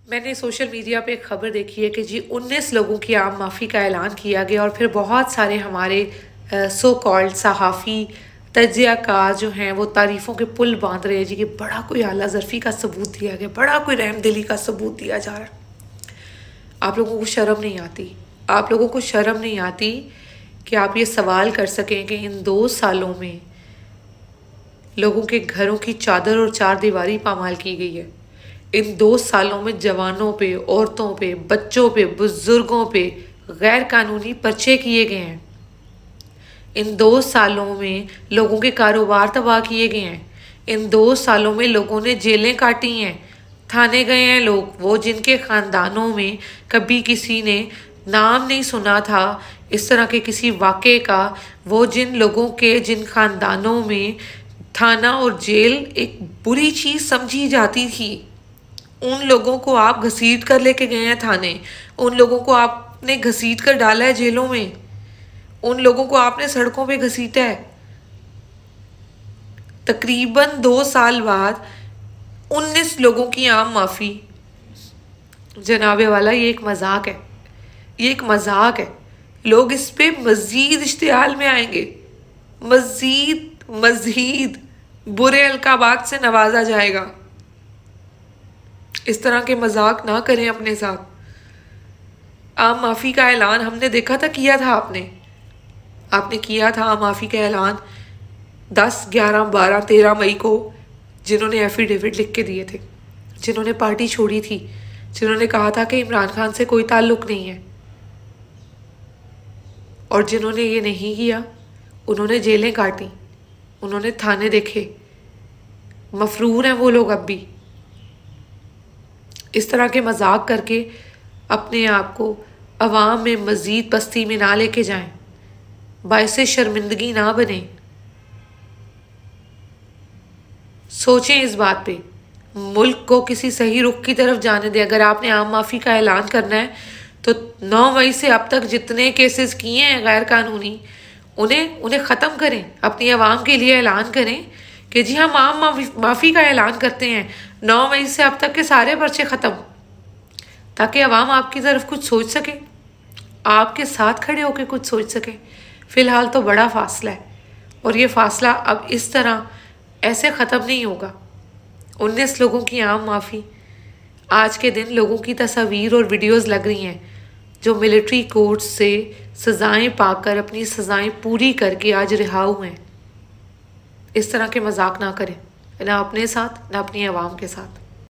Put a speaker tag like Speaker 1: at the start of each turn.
Speaker 1: मैंने social media पे एक खबर देखी है कि जी 19 लोगों की आम माफ़ी का ऐलान किया गया और फिर बहुत सारे हमारे सो कॉल्ड सहाफ़ी तजियाकार जो हैं वो तारीफ़ों के पुल बांध रहे हैं जी कि बड़ा कोई आला ज़रफ़ी का सबूत दिया गया, बड़ा कोई रहमदिली का सबूत दिया जा रहा है। आप लोगों को शर्म नहीं आती? आप लोगों को शर्म नहीं आती कि आप ये सवाल कर सकें कि इन 2 सालों में लोगों के घरों की चादर और चार दीवारी पामाल की गई है। इन 2 सालों में जवानों पे, औरतों पे, बच्चों पे, बुजुर्गों पे गैर कानूनी पर्चे किए गए हैं। इन 2 सालों में लोगों के कारोबार तबाह किए गए हैं। इन 2 सालों में लोगों ने जेलें काटी हैं, थाने गए हैं लोग, वो जिनके ख़ानदानों में कभी किसी ने नाम नहीं सुना था इस तरह के किसी वाक़े का, वो जिन लोगों के जिन ख़ानदानों में थाना और जेल एक बुरी चीज़ समझी जाती थी, उन लोगों को आप घसीट कर लेके गए हैं थाने, उन लोगों को आपने घसीट कर डाला है जेलों में, उन लोगों को आपने सड़कों पे घसीटा है। तकरीबन 2 साल बाद 19 लोगों की आम माफ़ी। जनाबे वाला ये एक मजाक है, ये एक मजाक है। लोग इस पे मजीद इश्तियाल में आएंगे, मजीद बुरे अलकाबात से नवाजा जाएगा। इस तरह के मजाक ना करें अपने साथ। आम माफ़ी का ऐलान हमने देखा था, किया था आपने किया था आम माफ़ी का ऐलान 10, 11, 12, 13 मई को, जिन्होंने एफिडेविट लिख के दिए थे, जिन्होंने पार्टी छोड़ी थी, जिन्होंने कहा था कि इमरान खान से कोई ताल्लुक नहीं है, और जिन्होंने ये नहीं किया उन्होंने जेलें काटी, उन्होंने थाने देखे। मफरूर हैं वो लोग अब भी। इस तरह के मजाक करके अपने आप को अवाम में मज़ीद पस्ती में ना लेके जाएं, बाइसे शर्मिंदगी ना बने। सोचें इस बात पे, मुल्क को किसी सही रुख की तरफ जाने दें। अगर आपने आम माफ़ी का ऐलान करना है तो 9 मई से अब तक जितने केसेस किए हैं गैर कानूनी, उन्हें ख़त्म करें। अपनी आवाम के लिए ऐलान करें कि जी हम आम माफ़ी का ऐलान करते हैं, 9 मई से अब तक के सारे पर्चे ख़त्म, ताकि आवाम आपकी तरफ कुछ सोच सके, आपके साथ खड़े होकर कुछ सोच सके। फ़िलहाल तो बड़ा फासला है, और ये फासला अब इस तरह ऐसे ख़त्म नहीं होगा। 19 लोगों की आम माफ़ी। आज के दिन लोगों की तस्वीर और वीडियोस लग रही हैं जो मिलिट्री कोर्ट से सज़ाएं पाकर अपनी सज़ाएं पूरी करके आज रिहा हुए हैं। इस तरह के मजाक ना करें, ना अपने साथ ना अपनी आवाम के साथ।